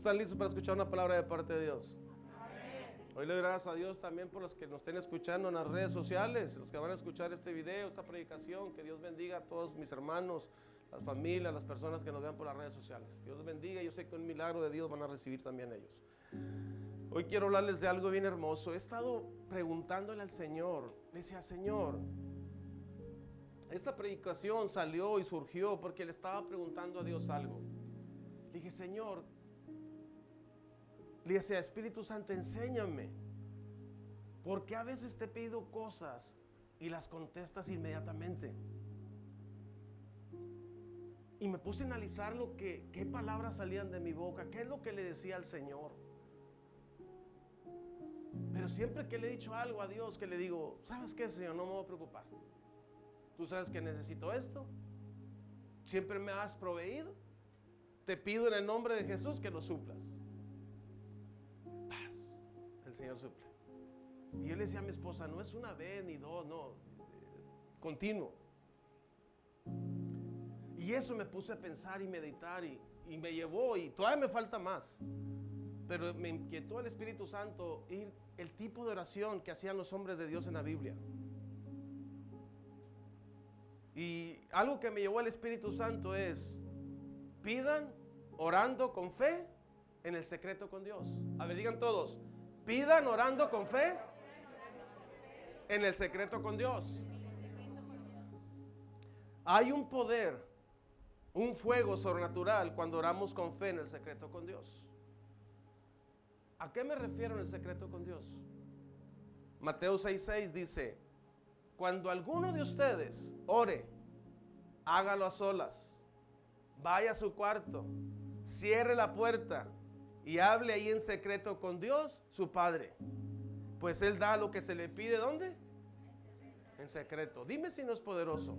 están listos para escuchar una palabra de parte de Dios? Hoy le doy gracias a Dios también por los que nos estén escuchando en las redes sociales, los que van a escuchar este video, esta predicación. Que Dios bendiga a todos mis hermanos, las familias, las personas que nos vean por las redes sociales. Dios los bendiga. Yo sé que un milagro de Dios van a recibir también ellos. Hoy quiero hablarles de algo bien hermoso. He estado preguntándole al Señor. Le decía: Señor, esta predicación salió y surgió porque le estaba preguntando a Dios algo. Le dije: Señor, le decía: Espíritu Santo, enséñame, porque a veces te pido cosas y las contestas inmediatamente. Y me puse a analizar qué palabras salían de mi boca, qué es lo que le decía al Señor. Pero siempre que le he dicho algo a Dios, que le digo: ¿sabes qué, Señor? No me voy a preocupar. Tú sabes que necesito esto. Siempre me has proveído. Te pido en el nombre de Jesús que lo suplas. Paz. El Señor suple. Y yo le decía a mi esposa: no es una vez ni dos, no, continuo. Y eso me puse a pensar y meditar y me llevó, y todavía me falta más. Pero me inquietó el Espíritu Santo ir el tipo de oración que hacían los hombres de Dios en la Biblia. Y algo que me llevó al Espíritu Santo es: pidan orando con fe en el secreto con Dios. A ver, digan todos: pidan orando con fe en el secreto con Dios. Hay un poder, un fuego sobrenatural cuando oramos con fe en el secreto con Dios. ¿A qué me refiero en el secreto con Dios? Mateo 6:6 dice: cuando alguno de ustedes ore, hágalo a solas, vaya a su cuarto, cierre la puerta y hable ahí en secreto con Dios, su Padre, pues Él da lo que se le pide. ¿Dónde? En secreto. Dime si no es poderoso.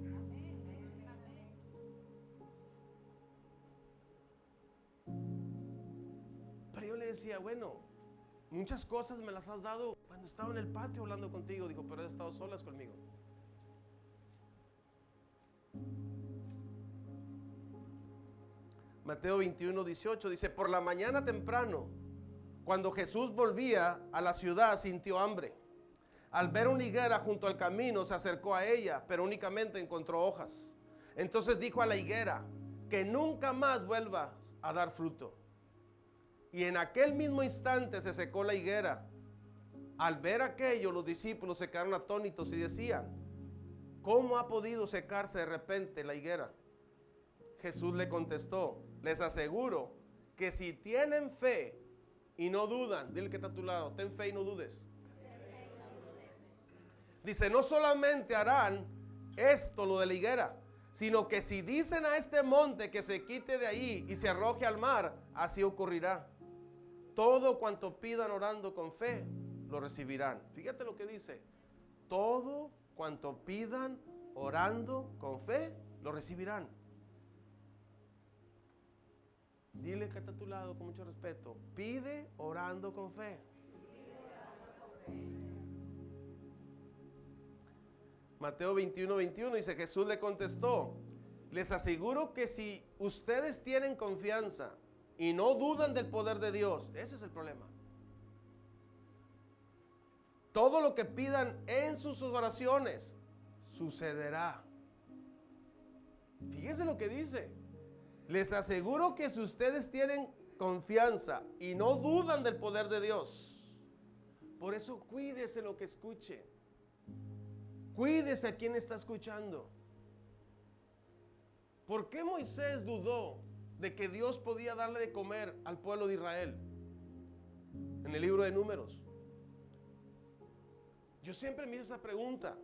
Pero yo le decía: bueno, muchas cosas me las has dado cuando estaba en el patio hablando contigo. Digo: pero has estado solas conmigo. Mateo 21:18 dice: por la mañana temprano, cuando Jesús volvía a la ciudad, sintió hambre. Al ver una higuera junto al camino, se acercó a ella, pero únicamente encontró hojas. Entonces dijo a la higuera: que nunca más vuelvas a dar fruto. Y en aquel mismo instante se secó la higuera. Al ver aquello, los discípulos se quedaron atónitos y decían: ¿cómo ha podido secarse de repente la higuera? Jesús le contestó: les aseguro que si tienen fe y no dudan, dile que está a tu lado, ten fe y no dudes. Dice: no solamente harán esto, lo de la higuera, sino que si dicen a este monte que se quite de ahí y se arroje al mar, así ocurrirá. Todo cuanto pidan orando con fe, lo recibirán. Fíjate lo que dice: todo cuanto pidan orando con fe, lo recibirán. Dile que está a tu lado con mucho respeto: pide orando con fe. Mateo 21:21 dice: Jesús le contestó: les aseguro que si ustedes tienen confianza y no dudan del poder de Dios, ese es el problema. Todo lo que pidan en sus oraciones sucederá. Fíjense lo que dice: les aseguro que si ustedes tienen confianza y no dudan del poder de Dios. Por eso cuídese lo que escuche. Cuídese a quien está escuchando. ¿Por qué Moisés dudó de que Dios podía darle de comer al pueblo de Israel? En el libro de Números. Yo siempre me hice esa pregunta: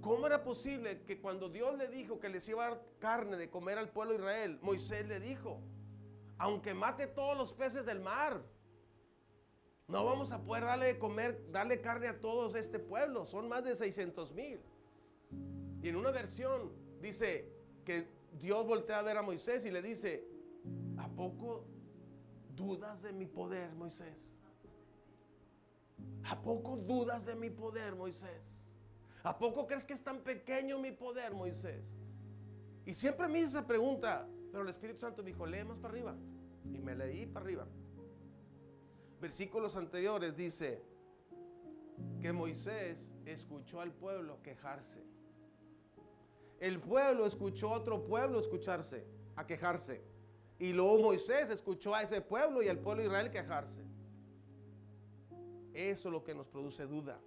¿cómo era posible que cuando Dios le dijo que les iba a dar carne de comer al pueblo de Israel, Moisés le dijo: aunque mate todos los peces del mar, no vamos a poder darle de comer, darle carne a todos este pueblo? Son más de 600,000. Y en una versión dice que Dios voltea a ver a Moisés y le dice: ¿a poco dudas de mi poder, Moisés? ¿A poco dudas de mi poder, Moisés? ¿A poco crees que es tan pequeño mi poder, Moisés? Y siempre me hice esa pregunta, pero el Espíritu Santo me dijo: lee más para arriba. Y me leí para arriba. Versículos anteriores dice que Moisés escuchó al pueblo quejarse. El pueblo escuchó a otro pueblo a quejarse. Y luego Moisés escuchó a ese pueblo y al pueblo de Israel quejarse. Eso es lo que nos produce duda,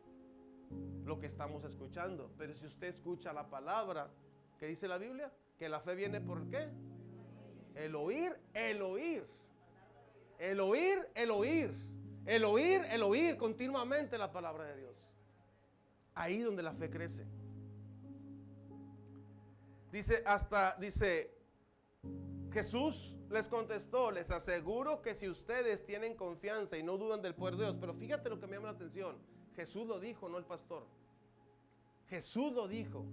lo que estamos escuchando. Pero si usted escucha la palabra, ¿qué dice la Biblia? Que la fe viene ¿por qué? El oír, el oír. El oír, el oír. El oír, el oír continuamente la palabra de Dios. Ahí donde la fe crece. Dice, Jesús les contestó, les aseguro que si ustedes tienen confianza y no dudan del poder de Dios, pero fíjate lo que me llama la atención, Jesús lo dijo, no el pastor. Jesús lo dijo.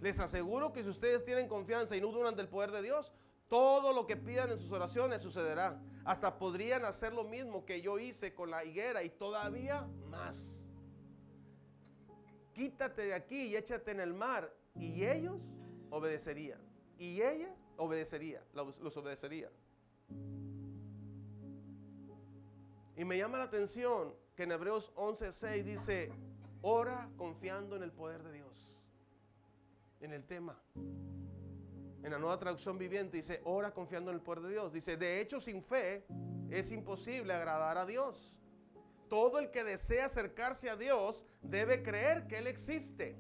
Les aseguro que si ustedes tienen confianza y no dudan del poder de Dios, todo lo que pidan en sus oraciones sucederá. Hasta podrían hacer lo mismo que yo hice con la higuera y todavía más. Quítate de aquí y échate en el mar. Y ellos obedecerían. Y ella obedecería, los obedecería. Y me llama la atención que en Hebreos 11:6 dice, ora confiando en el poder de Dios. En el tema. En la Nueva Traducción Viviente dice, ora confiando en el poder de Dios. Dice, de hecho sin fe es imposible agradar a Dios. Todo el que desea acercarse a Dios debe creer que Él existe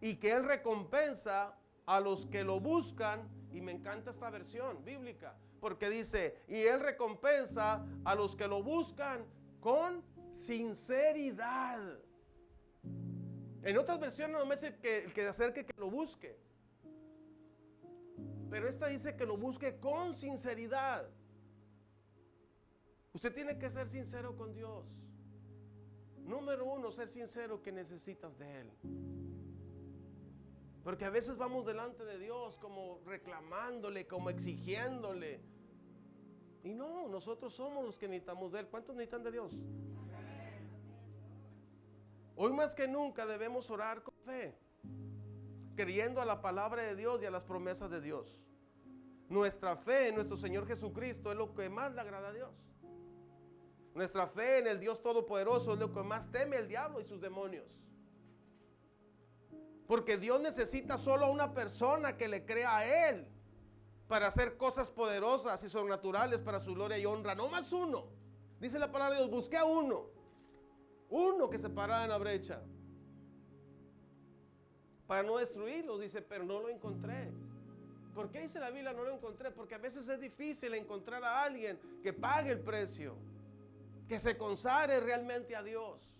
y que Él recompensa a los que lo buscan. Y me encanta esta versión bíblica porque dice, y Él recompensa a los que lo buscan con sinceridad. En otras versiones no me dice que se acerque, que lo busque, pero esta dice que lo busque con sinceridad. Usted tiene que ser sincero con Dios. Número uno, ser sincero que necesitas de Él. Porque a veces vamos delante de Dios como reclamándole, como exigiéndole. Y no, nosotros somos los que necesitamos de Él. ¿Cuántos necesitan de Dios? Hoy más que nunca debemos orar con fe, creyendo a la palabra de Dios y a las promesas de Dios. Nuestra fe en nuestro Señor Jesucristo es lo que más le agrada a Dios. Nuestra fe en el Dios Todopoderoso es lo que más teme el diablo y sus demonios. Porque Dios necesita solo a una persona que le crea a Él para hacer cosas poderosas y sobrenaturales para su gloria y honra. No más uno. Dice la palabra de Dios, busqué a uno. Uno que se parara en la brecha para no destruirlos, dice, pero no lo encontré. ¿Por qué dice la Biblia no lo encontré? Porque a veces es difícil encontrar a alguien que pague el precio, que se consagre realmente a Dios.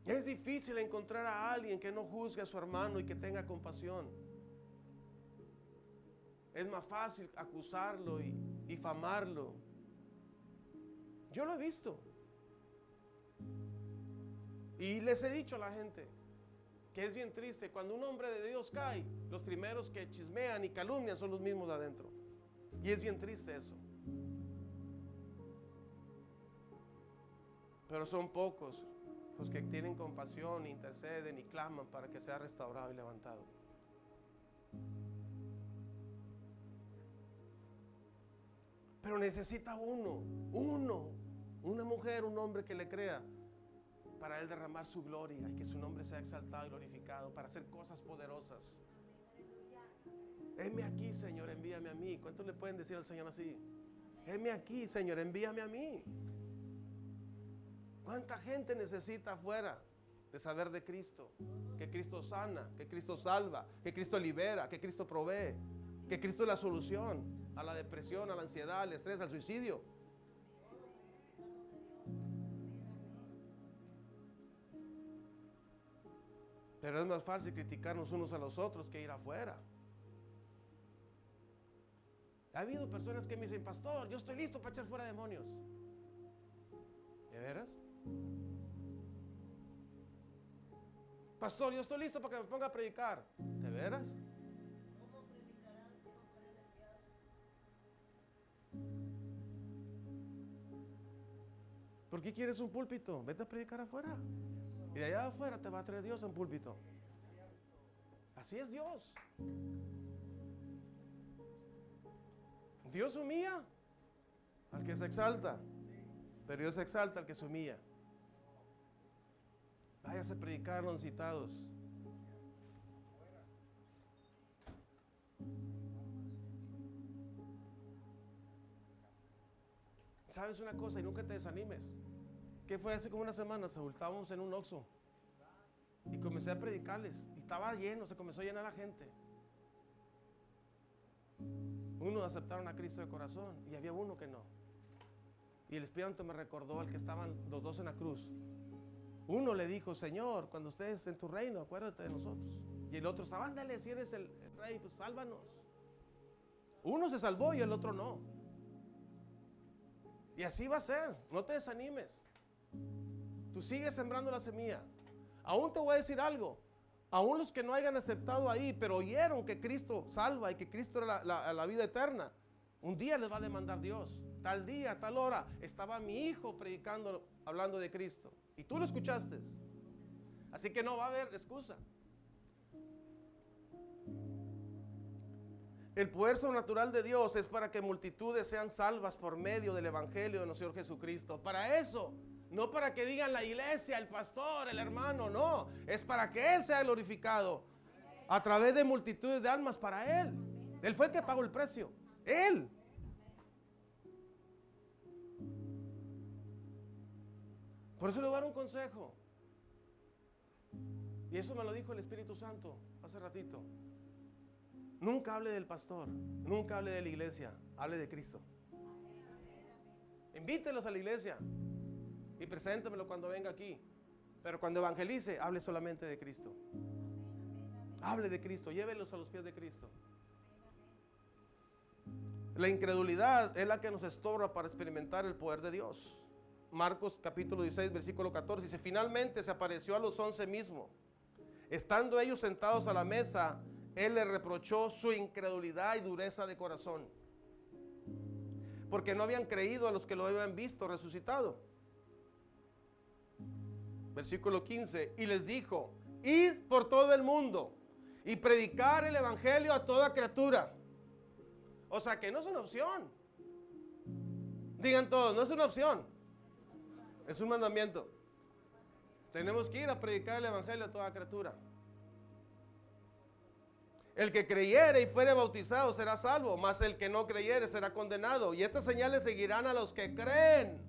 Es difícil encontrar a alguien que no juzgue a su hermano y que tenga compasión. Es más fácil acusarlo y difamarlo. Yo lo he visto. Y les he dicho a la gente que es bien triste. Cuando un hombre de Dios cae, los primeros que chismean y calumnian son los mismos de adentro. Y es bien triste eso. Pero son pocos los que tienen compasión, interceden y claman para que sea restaurado y levantado. Pero necesita una mujer, un hombre que le crea para Él derramar su gloria y que su nombre sea exaltado y glorificado para hacer cosas poderosas. Heme aquí, Señor, envíame a mí. ¿Cuántos le pueden decir al Señor así? Heme aquí, Señor, envíame a mí. ¿Cuánta gente necesita afuera de saber de Cristo? Que Cristo sana, que Cristo salva, que Cristo libera, que Cristo provee, que Cristo es la solución a la depresión, a la ansiedad, al estrés, al suicidio. Pero es más fácil criticarnos unos a los otros que ir afuera. Ha habido personas que me dicen, pastor, yo estoy listo para echar fuera demonios. ¿De veras? Pastor, yo estoy listo para que me ponga a predicar. ¿De veras? ¿Por qué quieres un púlpito? Vete a predicar afuera. Y de allá afuera te va a traer Dios a un púlpito. Así es Dios. Dios humilla al que se exalta, pero Dios exalta al que se humilla. Váyase a predicar los citados. ¿Sabes una cosa? Y nunca te desanimes. ¿Qué fue hace como una semana? Saúl, estábamos en un Oxxo y comencé a predicarles y estaba lleno, se comenzó a llenar la gente. Unos aceptaron a Cristo de corazón y había uno que no. Y el Espíritu Santo me recordó al que estaban los dos en la cruz. Uno le dijo: Señor, cuando estés en tu reino, acuérdate de nosotros. Y el otro estaba: ándale, si eres el rey, pues sálvanos. Uno se salvó y el otro no. Y así va a ser, no te desanimes. Tú sigues sembrando la semilla. Aún te voy a decir algo. Aún los que no hayan aceptado ahí, pero oyeron que Cristo salva y que Cristo era la vida eterna, un día les va a demandar Dios. Tal día, tal hora, estaba mi hijo predicando, hablando de Cristo, y tú lo escuchaste. Así que no va a haber excusa. El poder sobrenatural de Dios es para que multitudes sean salvas por medio del evangelio de nuestro Señor Jesucristo. Para eso, no para que digan la iglesia, el pastor, el hermano, no. Es para que Él sea glorificado a través de multitudes de almas para Él. Él fue el que pagó el precio. Él. Por eso le voy a dar un consejo. Y eso me lo dijo el Espíritu Santo hace ratito. Nunca hable del pastor, nunca hable de la iglesia, hable de Cristo. Invítelos a la iglesia y preséntemelo cuando venga aquí. Pero cuando evangelice, hable solamente de Cristo. Hable de Cristo, llévelos a los pies de Cristo. La incredulidad es la que nos estorba para experimentar el poder de Dios. Marcos capítulo 16, versículo 14 dice: finalmente se apareció a los 11 mismos. Estando ellos sentados a la mesa, Él les reprochó su incredulidad y dureza de corazón, porque no habían creído a los que lo habían visto resucitado. Versículo 15, y les dijo: id por todo el mundo y predicar el evangelio a toda criatura. O sea que no es una opción. Digan todos, no es una opción, es un mandamiento. Tenemos que ir a predicar el evangelio a toda criatura. El que creyere y fuere bautizado será salvo, mas el que no creyere será condenado. Y estas señales seguirán a los que creen.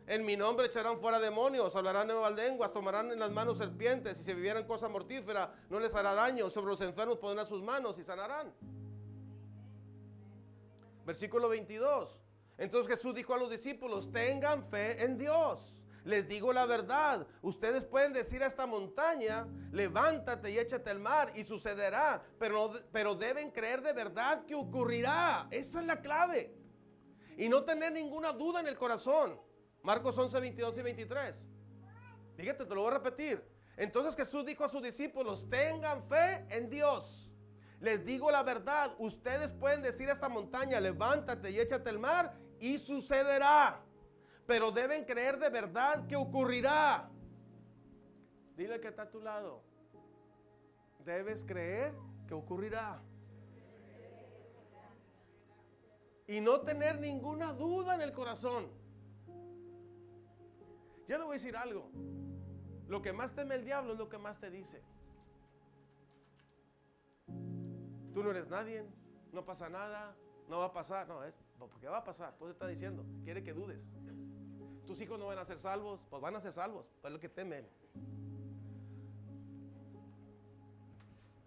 En mi nombre echarán fuera demonios, hablarán nuevas lenguas, tomarán en las manos serpientes, y si vivieran cosa mortífera no les hará daño. Sobre los enfermos pondrán sus manos y sanarán. Versículo 22. Entonces Jesús dijo a los discípulos: tengan fe en Dios. Les digo la verdad, ustedes pueden decir a esta montaña: levántate y échate al mar, y sucederá, pero deben creer de verdad que ocurrirá. Esa es la clave. Y no tener ninguna duda en el corazón. Marcos 11, 22 y 23. Fíjate, te lo voy a repetir. Entonces Jesús dijo a sus discípulos: tengan fe en Dios. Les digo la verdad, ustedes pueden decir a esta montaña: levántate y échate al mar, y sucederá. Pero deben creer de verdad que ocurrirá. Dile que está a tu lado: debes creer que ocurrirá. Y no tener ninguna duda en el corazón. Yo le voy a decir algo. Lo que más teme el diablo es lo que más te dice. Tú no eres nadie, no pasa nada, no va a pasar. No, porque va a pasar, pues está diciendo, quiere que dudes. Tus hijos no van a ser salvos, pues van a ser salvos, pues es lo que temen.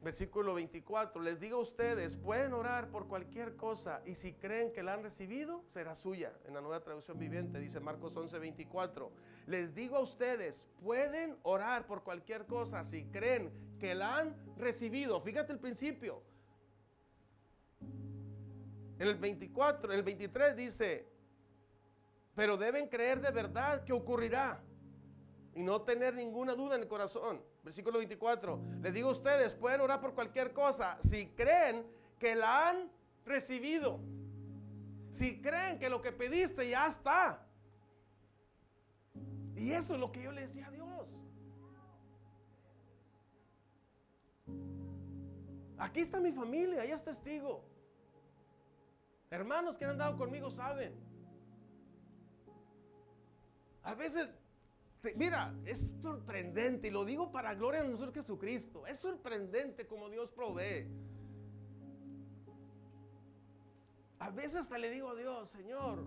Versículo 24, les digo a ustedes, pueden orar por cualquier cosa, y si creen que la han recibido, será suya. En la Nueva Traducción Viviente dice Marcos 11, 24. Les digo a ustedes, pueden orar por cualquier cosa si creen que la han recibido. Fíjate el principio. En el 24, en el 23 dice: pero deben creer de verdad que ocurrirá y no tener ninguna duda en el corazón. Versículo 24. Les digo a ustedes, pueden orar por cualquier cosa si creen que la han recibido. Si creen que lo que pediste ya está. Y eso es lo que yo le decía a Dios. Aquí está mi familia, ella es testigo. Hermanos que han andado conmigo saben. A veces, mira, es sorprendente, y lo digo para gloria de nuestro Jesucristo. Es sorprendente como Dios provee. A veces hasta le digo a Dios: Señor,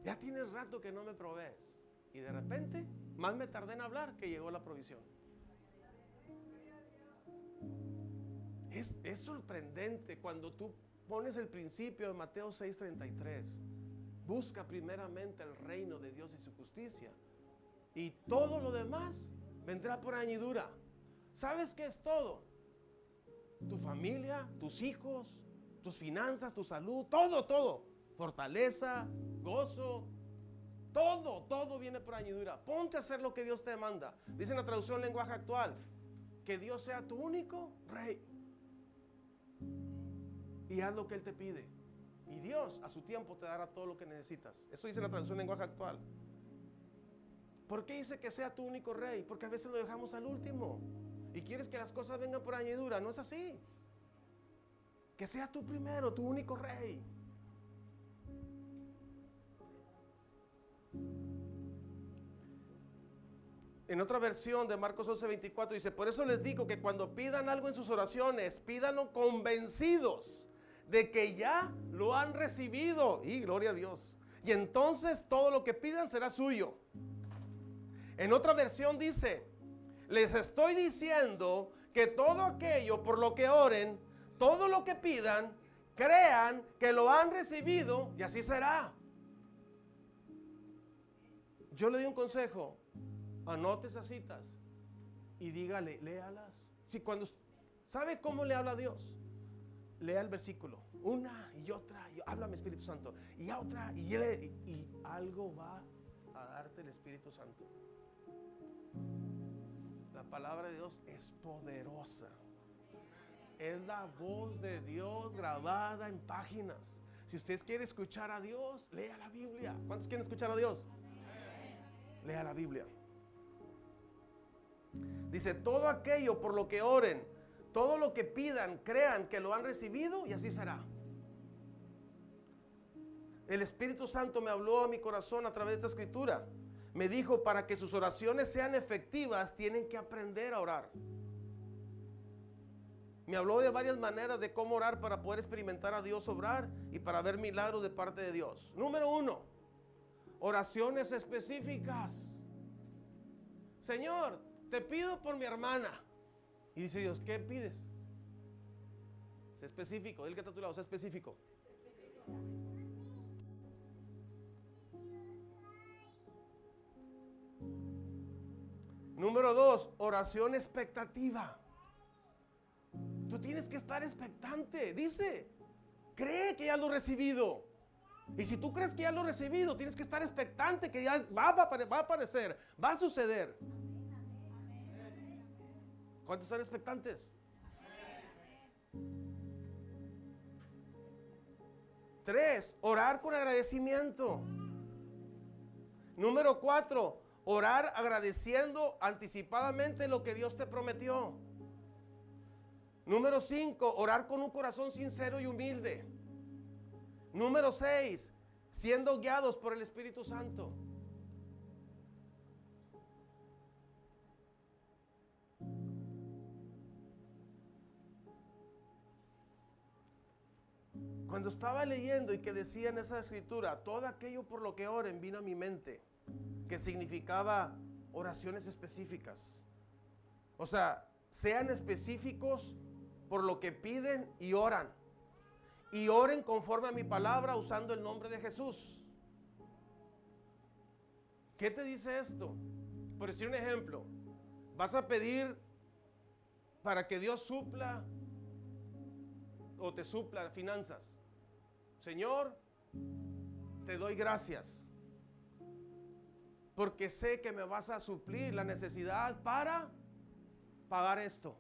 ya tienes rato que no me provees. Y de repente, más me tardé en hablar que llegó la provisión. Es sorprendente cuando tú pones el principio de Mateo 6:33. Busca primeramente el reino de Dios y su justicia, y todo lo demás vendrá por añadidura. ¿Sabes qué es todo? Tu familia, tus hijos, tus finanzas, tu salud, todo. Fortaleza, gozo, todo viene por añadidura. Ponte a hacer lo que Dios te manda. Dice en la traducción lenguaje actual: que Dios sea tu único rey, y haz lo que Él te pide, y Dios a su tiempo te dará todo lo que necesitas. Eso dice la traducción lenguaje actual. ¿Por qué dice que sea tu único rey? Porque a veces lo dejamos al último y quieres que las cosas vengan por añadidura. No es así. Que sea tú primero, tu único rey. En otra versión de Marcos 11:24 dice: por eso les digo que cuando pidan algo en sus oraciones, pídanlo convencidos de que ya lo han recibido. Y gloria a Dios. Y entonces todo lo que pidan será suyo. En otra versión dice: les estoy diciendo que todo aquello por lo que oren, todo lo que pidan, crean que lo han recibido, y así será. Yo le doy un consejo: anote esas citas y dígale, léalas. Si cuando sabe cómo le habla a Dios, lea el versículo una y otra, y háblame Espíritu Santo, y otra, y algo va a darte el Espíritu Santo. La palabra de Dios es poderosa. Es la voz de Dios grabada en páginas. Si usted quiere escuchar a Dios, lea la Biblia. ¿Cuántos quieren escuchar a Dios? Lea la Biblia. Dice: todo aquello por lo que oren, todo lo que pidan, crean que lo han recibido, y así será. El Espíritu Santo me habló a mi corazón a través de esta escritura. Me dijo: para que sus oraciones sean efectivas, tienen que aprender a orar. Me habló de varias maneras de cómo orar para poder experimentar a Dios obrar y para ver milagros de parte de Dios. Número 1, oraciones específicas. Señor, te pido por mi hermana. Y dice Dios: ¿qué pides? Sé específico. Dile que está a tu lado: sé específico. Número 2, oración expectativa. Tú tienes que estar expectante. Dice: cree que ya lo he recibido. Y si tú crees que ya lo he recibido, tienes que estar expectante que ya va a aparecer, va a suceder. ¿Cuántos están expectantes? 3, orar con agradecimiento. Número 4, orar agradeciendo anticipadamente lo que Dios te prometió. Número 5, orar con un corazón sincero y humilde. Número 6, siendo guiados por el Espíritu Santo. Cuando estaba leyendo y que decía en esa escritura, todo aquello por lo que oren, vino a mi mente que significaba oraciones específicas. O sea, sean específicos por lo que piden y oran. Y oren conforme a mi palabra, usando el nombre de Jesús. ¿Qué te dice esto? Por decir un ejemplo, vas a pedir para que Dios supla o te supla finanzas. Señor, te doy gracias porque sé que me vas a suplir la necesidad para pagar esto.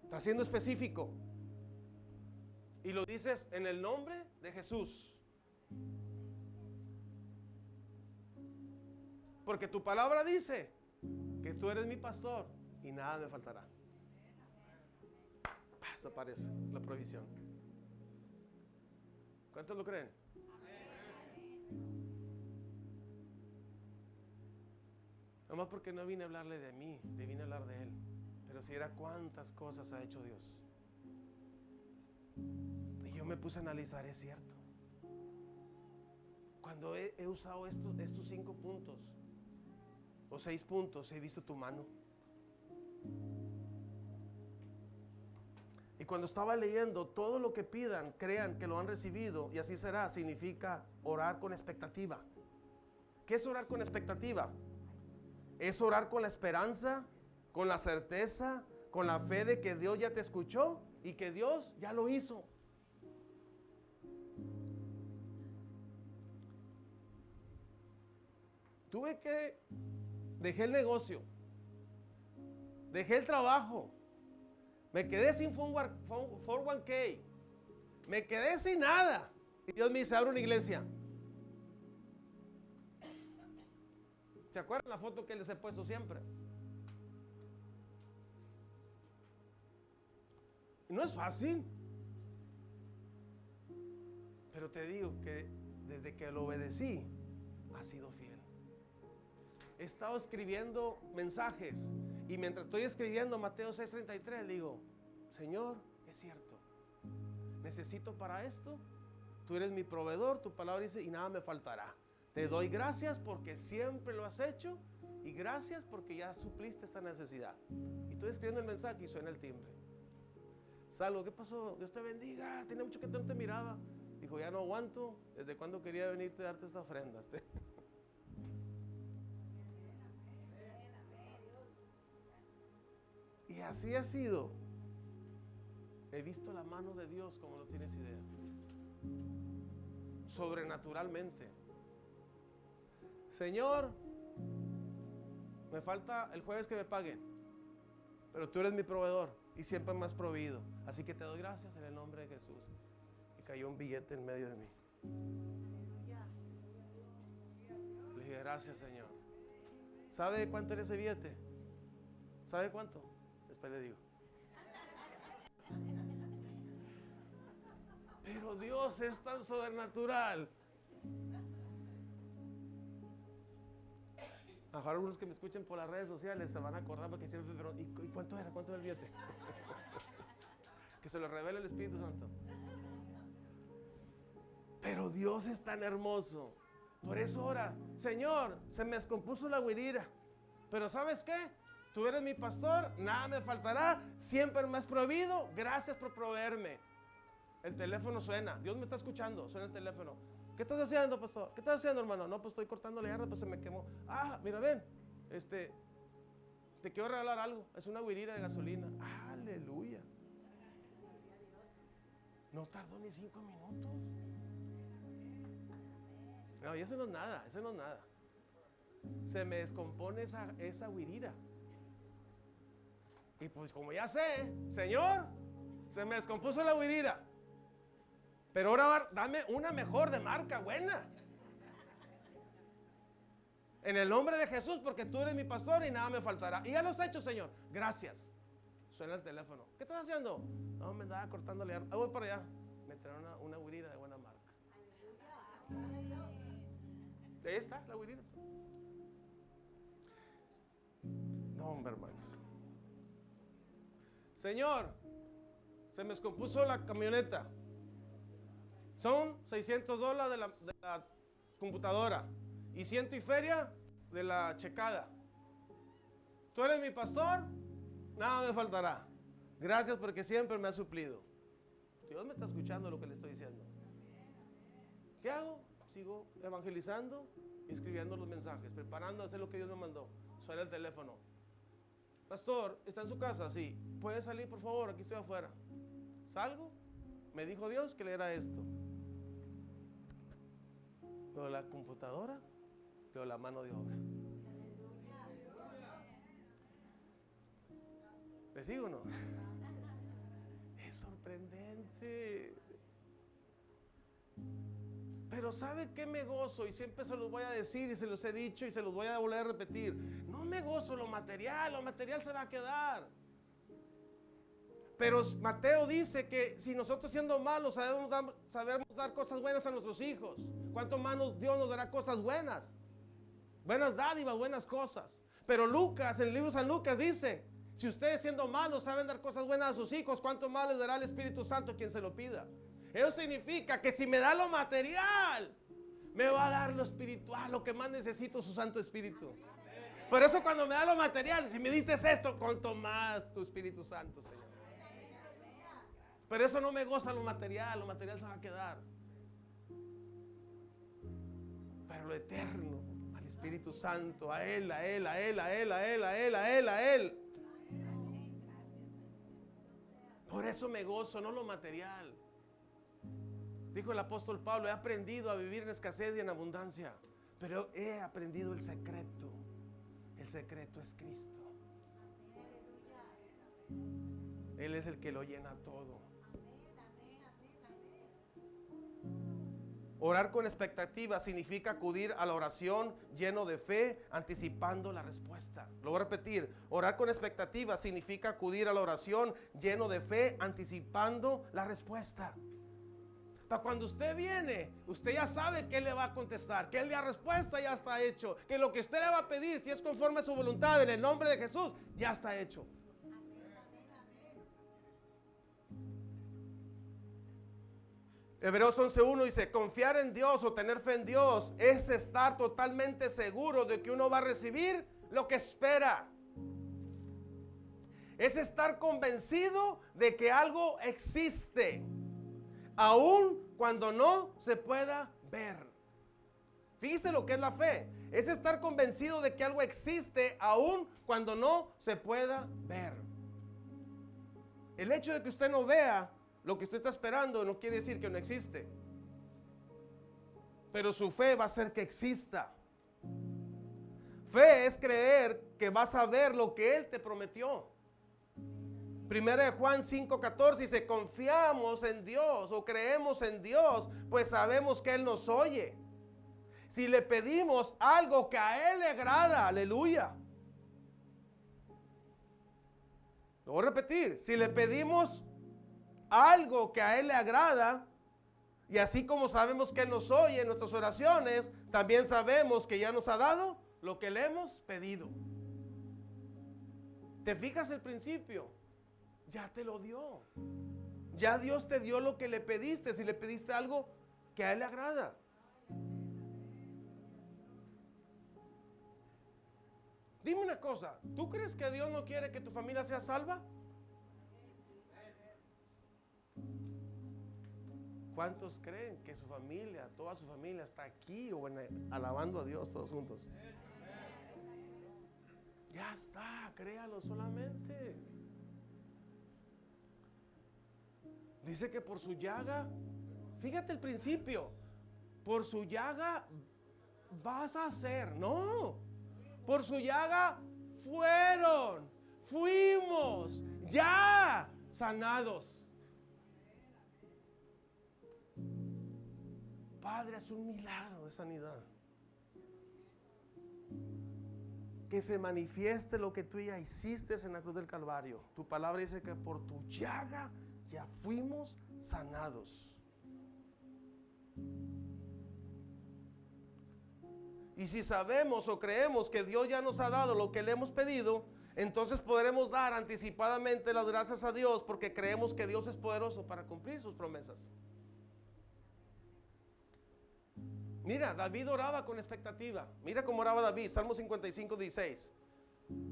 Está siendo específico. Y lo dices en el nombre de Jesús. Porque tu palabra dice que tú eres mi pastor y nada me faltará. desaparece la provisión. ¿Cuántos lo creen? Nomás porque no vine a hablarle de mí, le vine a hablar de Él. Pero si era cuántas cosas ha hecho Dios. Y yo me puse a analizar, es cierto. Cuando he usado estos 5 puntos o 6 puntos, he visto tu mano. Y cuando estaba leyendo, todo lo que pidan, crean que lo han recibido y así será, significa orar con expectativa. ¿Qué es orar con expectativa? Es orar con la esperanza, con la certeza, con la fe de que Dios ya te escuchó y que Dios ya lo hizo. Dejé el negocio, dejé el trabajo, me quedé sin 401k, me quedé sin nada. Y Dios me dice, abre una iglesia. ¿Se acuerdan la foto que les he puesto siempre? No es fácil. Pero te digo que desde que lo obedecí, ha sido fiel. He estado escribiendo mensajes y mientras estoy escribiendo Mateo 6:33 digo, Señor, es cierto, necesito para esto, tú eres mi proveedor, tu palabra dice y nada me faltará. Te doy gracias porque siempre lo has hecho y gracias porque ya supliste esta necesidad. Y estoy escribiendo el mensaje y suena el timbre. Salgo, ¿qué pasó? Dios te bendiga, tenía mucho que no te miraba. Dijo, ya no aguanto, ¿desde cuándo quería venirte a darte esta ofrenda? Y así ha sido. He visto la mano de Dios como no tienes idea. Sobrenaturalmente. Señor, me falta el jueves que me paguen, pero tú eres mi proveedor y siempre me has proveído. Así que te doy gracias en el nombre de Jesús. Y cayó un billete en medio de mí. Le dije, gracias, Señor. ¿Sabe de cuánto era ese billete? ¿Sabe cuánto? Después le digo. Pero Dios es tan sobrenatural. Ahora algunos que me escuchen por las redes sociales se van a acordar porque siempre me preguntan, ¿y cuánto era? ¿Cuánto era el billete? Que se lo revele el Espíritu Santo. Pero Dios es tan hermoso. Por eso ahora, Señor, se me descompuso la guirira. Pero ¿sabes qué? Tú eres mi pastor, nada me faltará, siempre me has proveído, gracias por proveerme. El teléfono suena, Dios me está escuchando, suena el teléfono. ¿Qué estás haciendo, pastor? ¿Qué estás haciendo, hermano? No, pues estoy cortando la yarda, pues se me quemó. Ah, mira, ven, te quiero regalar algo, es una guirira de gasolina. Aleluya. No tardó ni 5 minutos. No, y eso no es nada, eso no es nada. Se me descompone esa guirira. Y pues como ya sé, Señor, se me descompuso la guirira. Pero ahora dame una mejor de marca, buena. En el nombre de Jesús, porque tú eres mi pastor y nada me faltará. Y ya lo has hecho, Señor. Gracias. Suena el teléfono. ¿Qué estás haciendo? No, me andaba cortando la yarda. Voy para allá. Me traen una guirira de buena marca. Ahí está la guirira. No, hombre, hermanos. Señor, se me descompuso la camioneta. Son $600 de la computadora y 100 y feria de la checada. Tú eres mi pastor, nada me faltará. Gracias porque siempre me has suplido. Dios me está escuchando lo que le estoy diciendo. ¿Qué hago? Sigo evangelizando y escribiendo los mensajes, preparando a hacer lo que Dios me mandó. Suena el teléfono. Pastor, ¿está en su casa? Sí. ¿Puede salir, por favor? Aquí estoy afuera. Salgo. Me dijo Dios que le era esto. Luego la computadora, luego la mano de obra. ¿Le sigo o no? Es sorprendente. Pero ¿sabe qué me gozo? Y siempre se los voy a decir y se los he dicho y se los voy a volver a repetir. No me gozo lo material se va a quedar. Pero Mateo dice que si nosotros siendo malos sabemos dar cosas buenas a nuestros hijos, ¿cuánto más Dios nos dará cosas buenas? Buenas dádivas, buenas cosas. Pero Lucas, en el libro de San Lucas dice, si ustedes siendo malos saben dar cosas buenas a sus hijos, ¿cuánto más les dará el Espíritu Santo quien se lo pida? Eso significa que si me da lo material, me va a dar lo espiritual, lo que más necesito, su Santo Espíritu. Por eso cuando me da lo material, si me diste esto, cuánto más tu Espíritu Santo, Señor. Pero eso no me goza lo material se va a quedar. Pero lo eterno, al Espíritu Santo, a Él, a Él, a Él, a Él, a Él, a Él, a Él, a Él. Por eso me gozo, no lo material. Dijo el apóstol Pablo, he aprendido a vivir en escasez y en abundancia, pero he aprendido el secreto. El secreto es Cristo. Él es el que lo llena todo. Orar con expectativa significa acudir a la oración lleno de fe, anticipando la respuesta. Lo voy a repetir. Orar con expectativa significa acudir a la oración lleno de fe, anticipando la respuesta. Para cuando usted viene, usted ya sabe que Él le va a contestar, que la respuesta ya está hecho, que lo que usted le va a pedir, si es conforme a su voluntad, en el nombre de Jesús, ya está hecho. Hebreos 11:1 dice, confiar en Dios o tener fe en Dios es estar totalmente seguro de que uno va a recibir lo que espera. Es estar convencido de que algo existe, aun cuando no se pueda ver. Fíjese lo que es la fe. Es estar convencido de que algo existe, aun cuando no se pueda ver. El hecho de que usted no vea lo que usted está esperando no quiere decir que no existe. Pero su fe va a hacer que exista. Fe es creer que vas a ver lo que Él te prometió. Primera de Juan 5:14 dice, confiamos en Dios o creemos en Dios, pues sabemos que Él nos oye. Si le pedimos algo que a Él le agrada, aleluya. Lo voy a repetir, si le pedimos algo que a Él le agrada, y así como sabemos que Él nos oye en nuestras oraciones, también sabemos que ya nos ha dado lo que le hemos pedido. ¿Te fijas el principio? Ya te lo dio. Ya Dios te dio lo que le pediste, si le pediste algo que a Él le agrada. Dime una cosa, ¿tú crees que Dios no quiere que tu familia sea salva? ¿Cuántos creen que su familia, toda su familia está aquí o alabando a Dios todos juntos? Ya está, créalo solamente. Dice que por su llaga, fíjate el principio, por su llaga vas a ser, no, por su llaga fuimos ya sanados. Padre, es un milagro de sanidad. Que se manifieste lo que tú ya hiciste en la cruz del Calvario. Tu palabra dice que por tu llaga ya fuimos sanados. Y si sabemos o creemos que Dios ya nos ha dado lo que le hemos pedido, entonces podremos dar anticipadamente las gracias a Dios porque creemos que Dios es poderoso para cumplir sus promesas. Mira, David oraba con expectativa. Mira cómo oraba David, Salmo 55:16.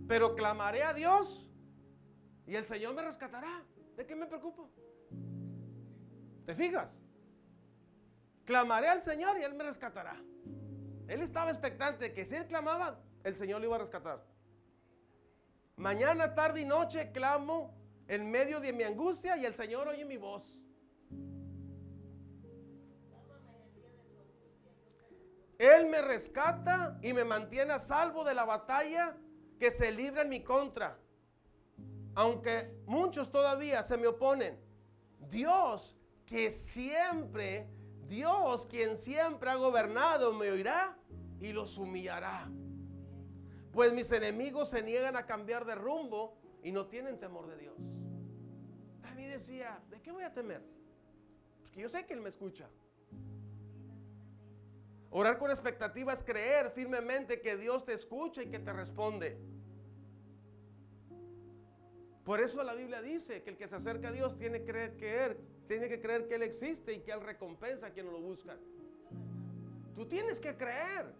Pero clamaré a Dios y el Señor me rescatará. ¿De qué me preocupo? ¿Te fijas? Clamaré al Señor y Él me rescatará. Él estaba expectante que si él clamaba, el Señor lo iba a rescatar. Mañana, tarde y noche clamo en medio de mi angustia y el Señor oye mi voz. Él me rescata y me mantiene a salvo de la batalla que se libra en mi contra. Aunque muchos todavía se me oponen, Dios quien siempre ha gobernado me oirá y los humillará. Pues mis enemigos se niegan a cambiar de rumbo y no tienen temor de Dios. David decía, ¿de qué voy a temer? Porque yo sé que Él me escucha. Orar con expectativa es creer firmemente que Dios te escucha y que te responde. Por eso la Biblia dice que el que se acerca a Dios tiene que creer que Él existe y que Él recompensa a quienes lo buscan. Tú tienes que creer,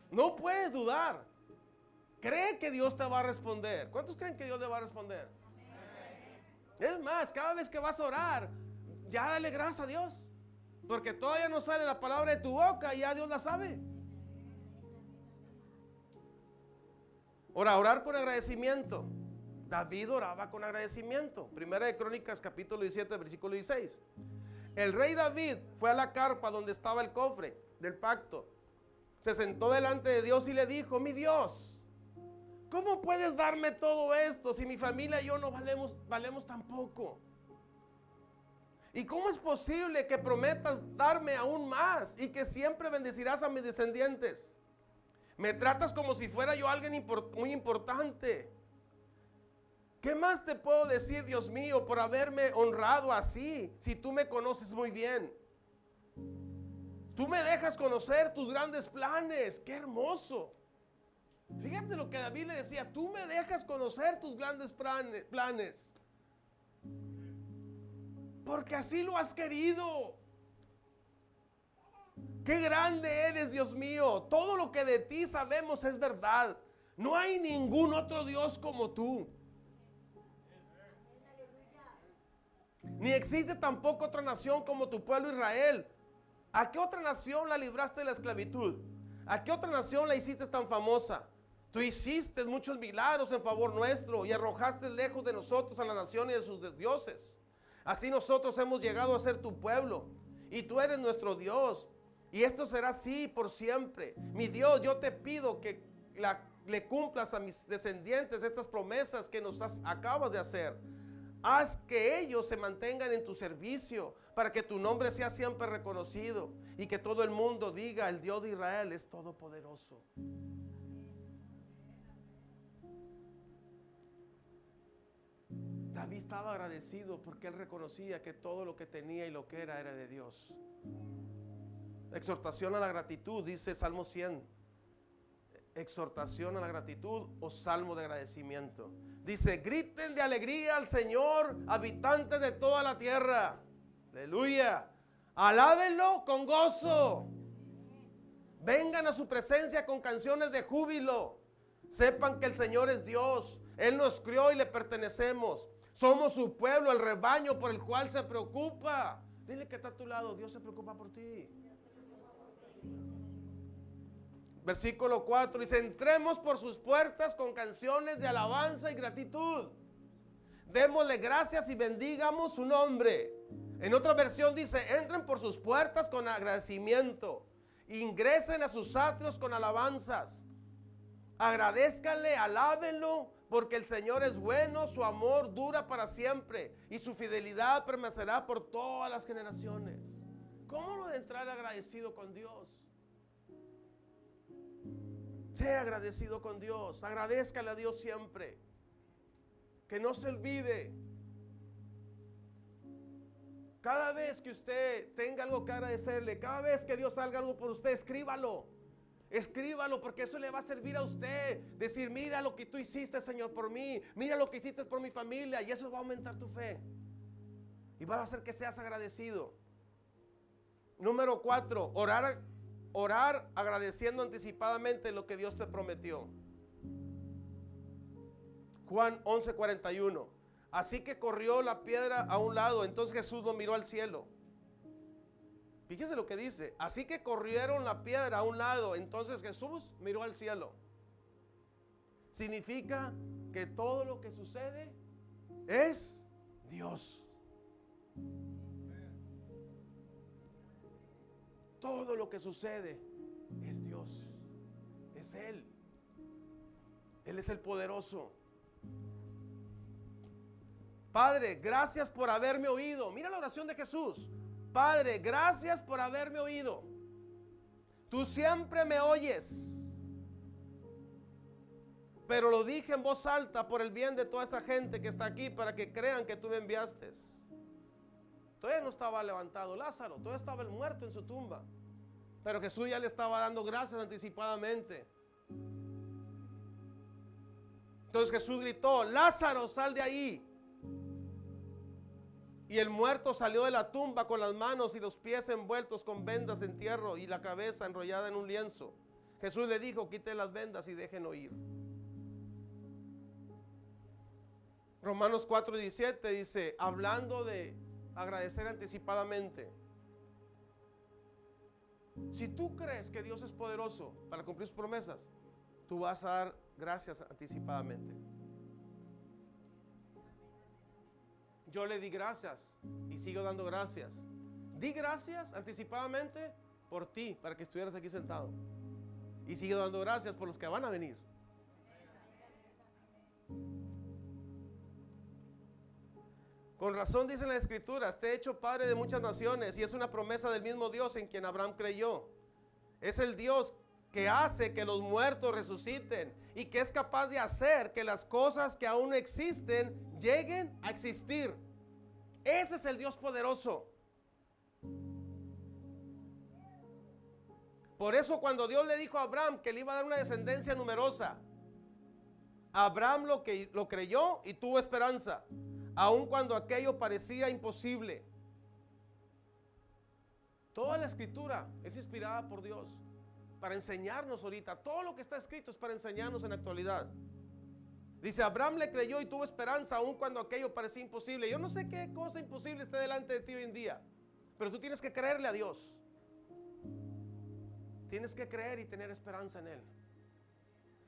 no puedes dudar. Cree que Dios te va a responder. ¿Cuántos creen que Dios le va a responder? Es más, cada vez que vas a orar, ya dale gracias a Dios, porque todavía no sale la palabra de tu boca y ya Dios la sabe. Orar con agradecimiento. David oraba con agradecimiento. Primera de Crónicas capítulo 17 versículo 16. El rey David fue a la carpa donde estaba el cofre del pacto. Se sentó delante de Dios y le dijo: mi Dios, ¿cómo puedes darme todo esto si mi familia y yo no valemos tan poco? ¿Y cómo es posible que prometas darme aún más y que siempre bendecirás a mis descendientes? Me tratas como si fuera yo alguien muy importante. ¿Qué más te puedo decir, Dios mío, por haberme honrado así, si tú me conoces muy bien? Tú me dejas conocer tus grandes planes. ¡Qué hermoso! Fíjate lo que David le decía: tú me dejas conocer tus grandes planes. Porque así lo has querido. ¡Qué grande eres, Dios mío! Todo lo que de ti sabemos es verdad. No hay ningún otro Dios como tú. Ni existe tampoco otra nación como tu pueblo Israel. ¿A qué otra nación la libraste de la esclavitud? ¿A qué otra nación la hiciste tan famosa? Tú hiciste muchos milagros en favor nuestro y arrojaste lejos de nosotros a la nación y de sus dioses. Así nosotros hemos llegado a ser tu pueblo y tú eres nuestro Dios. Y esto será así por siempre. Mi Dios, yo te pido que le cumplas a mis descendientes estas promesas que nos acabas de hacer. Haz que ellos se mantengan en tu servicio para que tu nombre sea siempre reconocido y que todo el mundo diga: el Dios de Israel es todopoderoso. David estaba agradecido porque él reconocía que todo lo que tenía y lo que era de Dios. Exhortación a la gratitud, dice Salmo 100. Exhortación a la gratitud o salmo de agradecimiento. Dice: griten de alegría al Señor, habitantes de toda la tierra. Aleluya. Alábenlo con gozo. Vengan a su presencia con canciones de júbilo. Sepan que el Señor es Dios. Él nos crió y le pertenecemos. Somos su pueblo, el rebaño por el cual se preocupa. Dile que está a tu lado: Dios se preocupa por ti. Versículo 4 dice: entremos por sus puertas con canciones de alabanza y gratitud. Démosle gracias y bendigamos su nombre. En otra versión dice: entren por sus puertas con agradecimiento. Ingresen a sus atrios con alabanzas. Agradézcanle, alábenlo, porque el Señor es bueno, su amor dura para siempre y su fidelidad permanecerá por todas las generaciones. ¿Cómo no de entrar agradecido con Dios? Sea agradecido con Dios, agradézcale a Dios siempre. Que no se olvide. Cada vez que usted tenga algo que agradecerle, cada vez que Dios haga algo por usted, escríbalo. Escríbalo, porque eso le va a servir a usted. Decir: mira lo que tú hiciste, Señor, por mí. Mira lo que hiciste por mi familia. Y eso va a aumentar tu fe. Y va a hacer que seas agradecido. Número 4, orar agradeciendo anticipadamente lo que Dios te prometió. Juan 11:41. Así que corrió la piedra a un lado. Entonces Jesús lo miró al cielo. Fíjese lo que dice. Así que corrieron la piedra a un lado. Entonces Jesús miró al cielo. Significa que todo lo que sucede es Dios. Todo lo que sucede es Dios. Es Él. Él es el poderoso. Padre, gracias por haberme oído. Mira la oración de Jesús. Padre, gracias por haberme oído. Tú siempre me oyes. pero lo dije en voz alta por el bien de toda esa gente que está aquí, para que crean que tú me enviaste. Todavía no estaba levantado Lázaro, todavía estaba el muerto en su tumba, pero Jesús ya le estaba dando gracias anticipadamente. Entonces Jesús gritó: Lázaro, sal de ahí. Y el muerto salió de la tumba con las manos y los pies envueltos con vendas de entierro y la cabeza enrollada en un lienzo. Jesús le dijo: quite las vendas y déjenlo ir. Romanos 4:17 dice, hablando de agradecer anticipadamente: si tú crees que Dios es poderoso para cumplir sus promesas, tú vas a dar gracias anticipadamente. Yo le di gracias y sigo dando gracias. Di gracias anticipadamente por ti, para que estuvieras aquí sentado. Y sigo dando gracias por los que van a venir. Con razón dice las Escrituras: te he hecho padre de muchas naciones. Y es una promesa del mismo Dios en quien Abraham creyó. Es el Dios que hace que los muertos resuciten y que es capaz de hacer que las cosas que aún no existen lleguen a existir. Ese es el Dios poderoso. Por eso cuando Dios le dijo a Abraham que le iba a dar una descendencia numerosa, Abraham lo creyó y tuvo esperanza, aun cuando aquello parecía imposible. Toda la Escritura es inspirada por Dios para enseñarnos ahorita. Todo lo que está escrito es para enseñarnos en la actualidad. Dice: Abraham le creyó y tuvo esperanza aun cuando aquello parecía imposible. Yo no sé qué cosa imposible esté delante de ti hoy en día, pero tú tienes que creerle a Dios. Tienes que creer y tener esperanza en Él.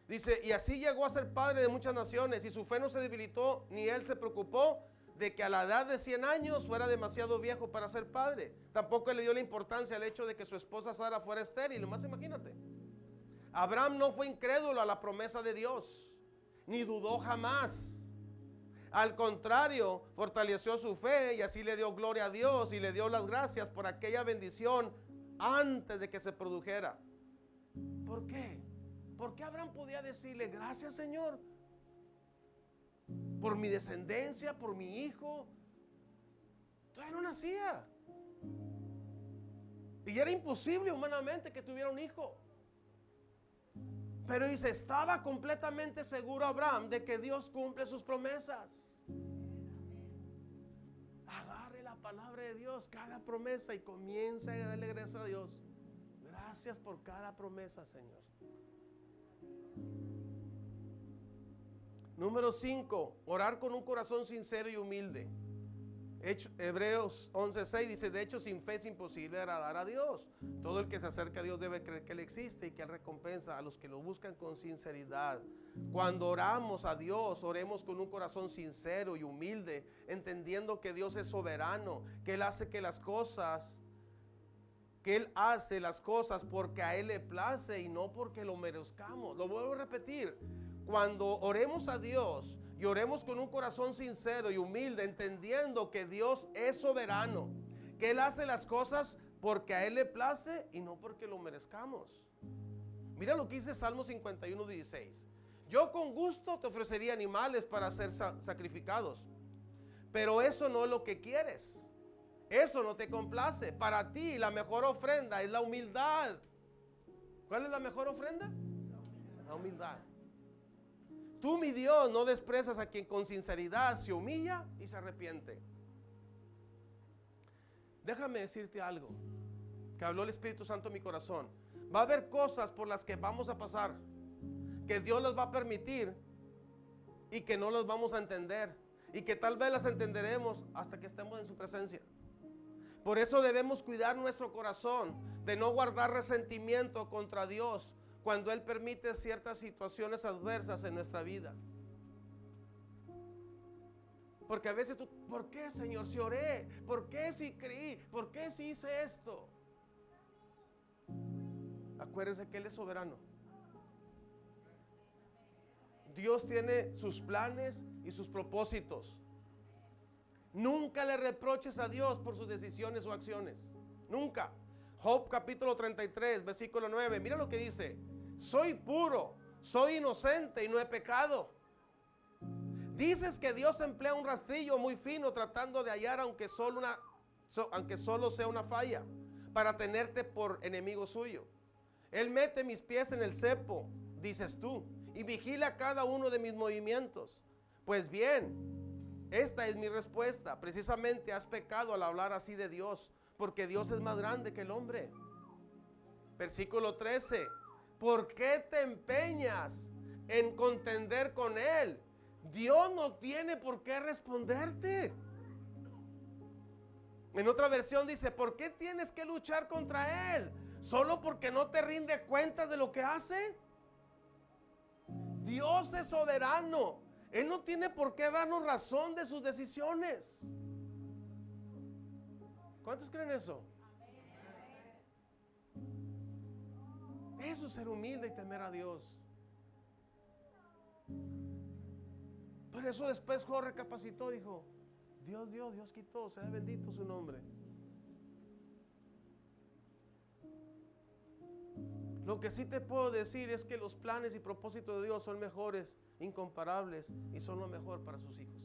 Dice: y así llegó a ser padre de muchas naciones, y su fe no se debilitó, ni él se preocupó de que a la edad de 100 años fuera demasiado viejo para ser padre. Tampoco le dio la importancia al hecho de que su esposa Sara fuera estéril. Más imagínate, Abraham no fue incrédulo a la promesa de Dios, ni dudó jamás. Al contrario, fortaleció su fe y así le dio gloria a Dios y le dio las gracias por aquella bendición antes de que se produjera. ¿Por qué? ¿Por qué Abraham podía decirle: gracias, Señor, por mi descendencia, por mi hijo? Todavía no nacía. Y era imposible humanamente que tuviera un hijo. Pero dice: estaba completamente seguro Abraham de que Dios cumple sus promesas. Agarre la palabra de Dios, cada promesa, y comienza a darle gracias a Dios. Gracias por cada promesa, Señor. Número 5, orar con un corazón sincero y humilde. Hebreos 11:6 dice: de hecho, sin fe es imposible agradar a Dios. Todo el que se acerca a Dios debe creer que Él existe y que Él recompensa a los que lo buscan con sinceridad. Cuando oramos a Dios, oremos con un corazón sincero y humilde, entendiendo que Dios es soberano, que Él hace que las cosas, que Él hace las cosas porque a Él le place y no porque lo merezcamos. Lo vuelvo a repetir: cuando oremos a Dios y oremos con un corazón sincero y humilde, entendiendo que Dios es soberano, que Él hace las cosas porque a Él le place y no porque lo merezcamos. Mira lo que dice Salmo 51:16: yo con gusto te ofrecería animales para ser sacrificados, pero eso no es lo que quieres. Eso no te complace. Para ti la mejor ofrenda es la humildad. ¿Cuál es la mejor ofrenda? La humildad. Tú, mi Dios, no desprecias a quien con sinceridad se humilla y se arrepiente. Déjame decirte algo que habló el Espíritu Santo en mi corazón. Va a haber cosas por las que vamos a pasar, que Dios las va a permitir y que no las vamos a entender, y que tal vez las entenderemos hasta que estemos en su presencia. Por eso debemos cuidar nuestro corazón de no guardar resentimiento contra Dios cuando Él permite ciertas situaciones adversas en nuestra vida. Porque a veces tú: ¿por qué, Señor, si oré? ¿Por qué si creí? ¿Por qué si hice esto? Acuérdense que Él es soberano. Dios tiene sus planes y sus propósitos. Nunca le reproches a Dios por sus decisiones o acciones. Nunca. Job capítulo 33, versículo 9. Mira lo que dice: soy puro, soy inocente y no he pecado. Dices que Dios emplea un rastrillo muy fino tratando de hallar aunque solo sea una falla, para tenerte por enemigo suyo. Él mete mis pies en el cepo, dices tú, y vigila cada uno de mis movimientos. Pues bien, esta es mi respuesta. Precisamente has pecado al hablar así de Dios, porque Dios es más grande que el hombre. Versículo 13. ¿Por qué te empeñas en contender con Él? Dios no tiene por qué responderte. En otra versión dice, ¿por qué tienes que luchar contra Él? ¿Solo porque no te rinde cuentas de lo que hace? Dios es soberano. Él no tiene por qué darnos razón de sus decisiones. ¿Cuántos creen eso? Eso es ser humilde y temer a Dios. Por eso después Job recapacitó, dijo, Dios dio, Dios quitó, sea bendito su nombre. Lo que sí te puedo decir es que los planes y propósitos de Dios son mejores, incomparables, y son lo mejor para sus hijos.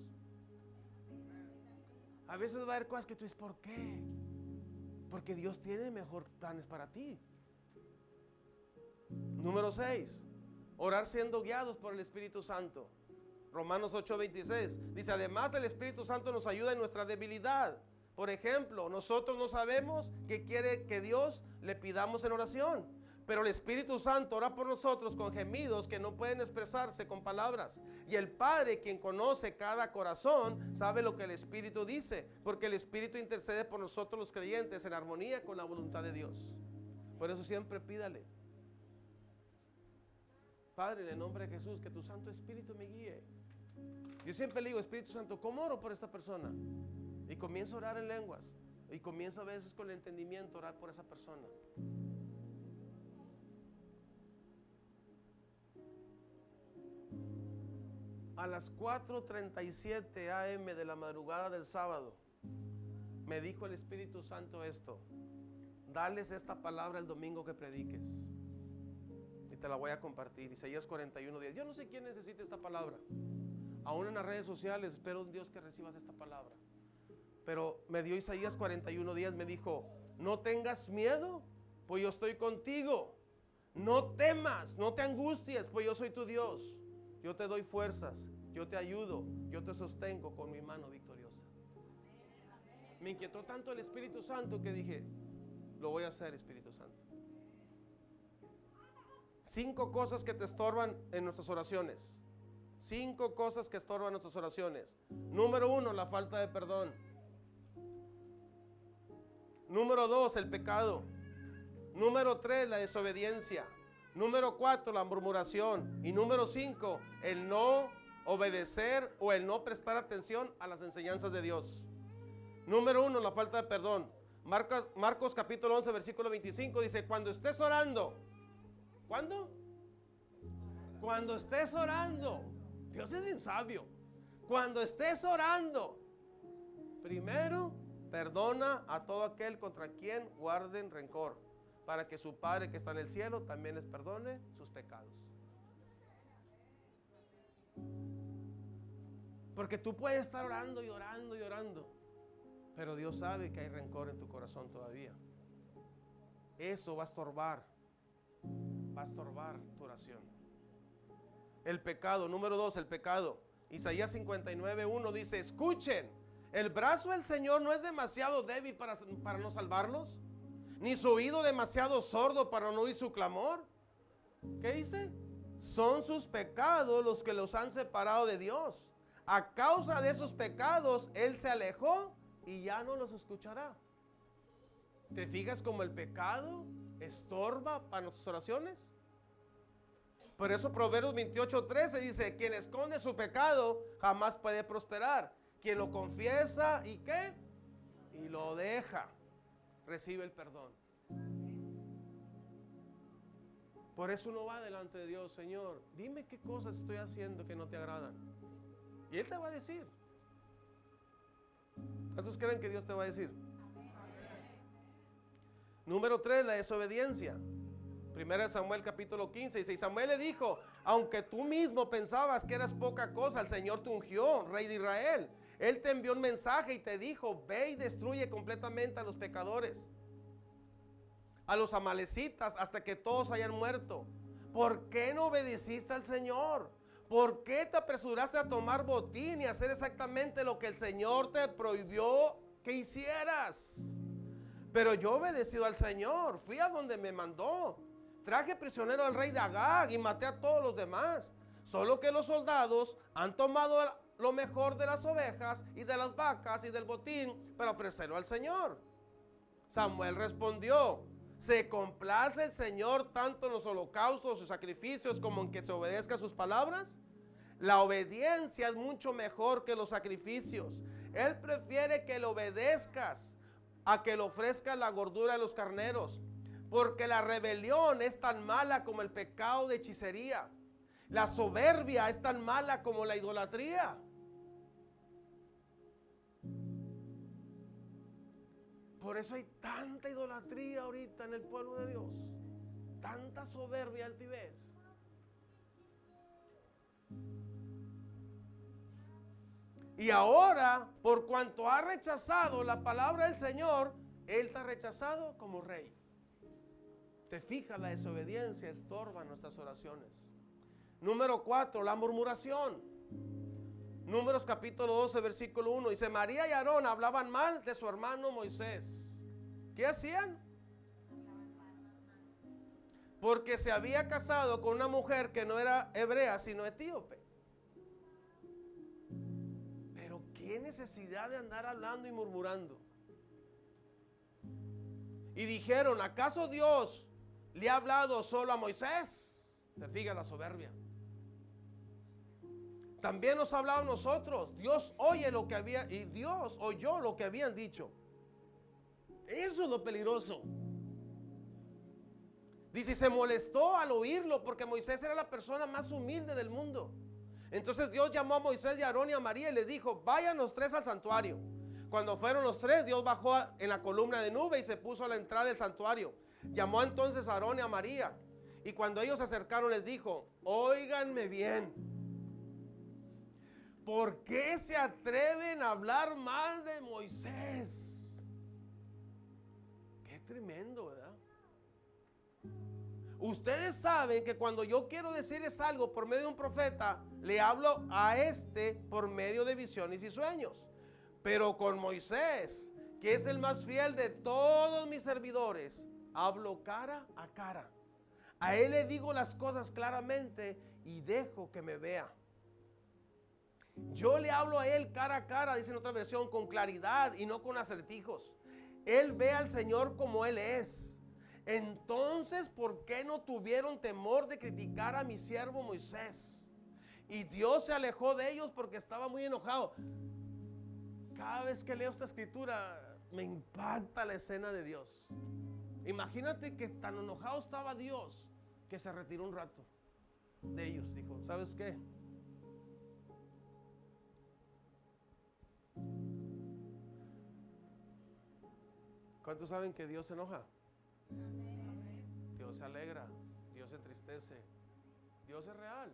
A veces va a haber cosas que tú dices, ¿por qué? Porque Dios tiene mejor planes para ti. Número 6, orar siendo guiados por el Espíritu Santo. Romanos 8:26 dice, además el Espíritu Santo nos ayuda en nuestra debilidad. Por ejemplo, nosotros no sabemos qué quiere que Dios le pidamos en oración, pero el Espíritu Santo ora por nosotros con gemidos que no pueden expresarse con palabras. Y el Padre, quien conoce cada corazón, sabe lo que el Espíritu dice, porque el Espíritu intercede por nosotros los creyentes en armonía con la voluntad de Dios. Por eso siempre pídale, Padre, en el nombre de Jesús, que tu Santo Espíritu me guíe. Yo siempre le digo, Espíritu Santo, ¿cómo oro por esta persona? Y comienzo a orar en lenguas. Y comienzo a veces con el entendimiento a orar por esa persona. A las 4:37 AM de la madrugada del sábado, me dijo el Espíritu Santo esto: dales esta palabra el domingo que prediques. Y te la voy a compartir. Isaías 41:10. Yo no sé quién necesita esta palabra. Aún en las redes sociales, espero en Dios que recibas esta palabra. Pero me dio Isaías 41:10, me dijo, no tengas miedo, pues yo estoy contigo. No temas, no te angusties, pues yo soy tu Dios. Yo te doy fuerzas, yo te ayudo, yo te sostengo con mi mano victoriosa. Me inquietó tanto el Espíritu Santo que dije, lo voy a hacer, Espíritu Santo. 5 cosas que te estorban en nuestras oraciones. 5 cosas que estorban nuestras oraciones. Número 1, la falta de perdón. Número 2, el pecado. Número 3, la desobediencia. Número 4, la murmuración. Y número 5, el no obedecer o el no prestar atención a las enseñanzas de Dios. Número 1, la falta de perdón. Marcos capítulo 11, versículo 25 dice, cuando estés orando. ¿Cuándo? Cuando estés orando. Dios es bien sabio. Cuando estés orando, primero perdona a todo aquel contra quien guarden rencor, para que su Padre que está en el cielo también les perdone sus pecados. Porque tú puedes estar orando y orando y orando, pero Dios sabe que hay rencor en tu corazón todavía. Eso va a estorbar tu oración. El pecado, número 2, el pecado. Isaías 59:1 dice, escuchen, el brazo del Señor no es demasiado débil para no salvarlos, ni su oído demasiado sordo para no oír su clamor. ¿Qué dice? Son sus pecados los que los han separado de Dios. A causa de esos pecados, Él se alejó y ya no los escuchará. ¿Te fijas cómo el pecado estorba para nuestras oraciones? Por eso Proverbios 28:13 dice, quien esconde su pecado jamás puede prosperar. Quien lo confiesa y ¿qué? Y lo deja, recibe el perdón. Por eso uno va delante de Dios, Señor, dime qué cosas estoy haciendo que no te agradan. Y Él te va a decir. ¿Cuántos creen que Dios te va a decir? Número 3, la desobediencia. 1 Samuel capítulo 15 dice, y Samuel le dijo, Aunque tú mismo pensabas que eras poca cosa, el Señor te ungió, Rey de Israel. Él te envió un mensaje y te dijo: ve y destruye completamente a los pecadores, a los amalecitas, hasta que todos hayan muerto. ¿Por qué no obedeciste al Señor? ¿Por qué te apresuraste a tomar botín y hacer exactamente lo que el Señor te prohibió que hicieras? Pero yo obedecido al Señor, fui a donde me mandó. Traje prisionero al rey de Agag y maté a todos los demás. Solo que los soldados han tomado lo mejor de las ovejas y de las vacas y del botín para ofrecerlo al Señor. Samuel respondió: ¿se complace el Señor tanto en los holocaustos y sacrificios como en que se obedezca a sus palabras? La obediencia es mucho mejor que los sacrificios. Él prefiere que le obedezcas a que le ofrezcas la gordura de los carneros, porque la rebelión es tan mala como el pecado de hechicería. La soberbia es tan mala como la idolatría. Por eso hay tanta idolatría ahorita en el pueblo de Dios, tanta soberbia y altivez. Y ahora, por cuanto ha rechazado la palabra del Señor, Él te ha rechazado como rey. Te fijas, la desobediencia estorba nuestras oraciones. Número 4, la murmuración. Números capítulo 12, versículo 1. Dice: María y Aarón hablaban mal de su hermano Moisés. ¿Qué hacían? Porque se había casado con una mujer que no era hebrea, sino etíope. Pero qué necesidad de andar hablando y murmurando. Y dijeron: ¿acaso Dios le ha hablado solo a Moisés? Te fijas la soberbia. También nos ha hablado a nosotros. Dios oye lo que había, y Dios oyó lo que habían dicho. Eso es lo peligroso. Dice: se molestó al oírlo, porque Moisés era la persona más humilde del mundo. Entonces Dios llamó a Moisés y a Aarón y a María y les dijo: vayan los tres al santuario. Cuando fueron los tres, Dios bajó en la columna de nube y se puso a la entrada del santuario. Llamó entonces a Aarón y a María, y cuando ellos se acercaron les dijo: óiganme bien. ¿Por qué se atreven a hablar mal de Moisés? Qué tremendo, ¿verdad? Ustedes saben que cuando yo quiero decirles algo por medio de un profeta, le hablo a este por medio de visiones y sueños. Pero con Moisés, que es el más fiel de todos mis servidores, hablo cara a cara. A él le digo las cosas claramente y dejo que me vea. Yo le hablo a él cara a cara, dice en otra versión, con claridad y no con acertijos. Él ve al Señor como Él es. Entonces, ¿por qué no tuvieron temor de criticar a mi siervo Moisés? Y Dios se alejó de ellos porque estaba muy enojado. Cada vez que leo esta escritura, me impacta la escena de Dios. Imagínate que tan enojado estaba Dios que se retiró un rato de ellos. Dijo: ¿sabes qué? ¿Cuántos saben que Dios se enoja? Dios se alegra, Dios se entristece, Dios es real.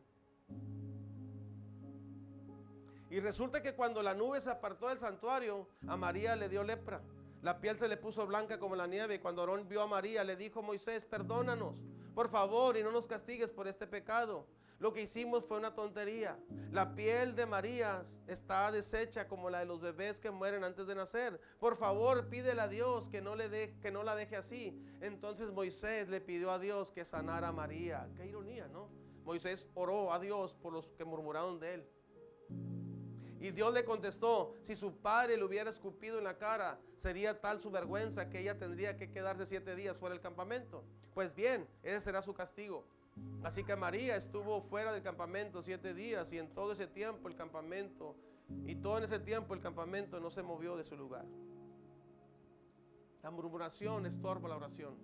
Y resulta que cuando la nube se apartó del santuario, a María le dio lepra. La piel se le puso blanca como la nieve. Y cuando Aarón vio a María, le dijo: Moisés, perdónanos, por favor, y no nos castigues por este pecado. Lo que hicimos fue una tontería. La piel de María está deshecha como la de los bebés que mueren antes de nacer. Por favor, pídele a Dios que no la deje así. Entonces Moisés le pidió a Dios que sanara a María. Qué ironía, ¿no? Moisés oró a Dios por los que murmuraron de él. Y Dios le contestó: si su padre le hubiera escupido en la cara, sería tal su vergüenza que ella tendría que quedarse 7 días fuera del campamento. Pues bien, ese será su castigo. Así que María estuvo fuera del campamento 7 días, y en todo ese tiempo el campamento no se movió de su lugar. La murmuración estorba la oración.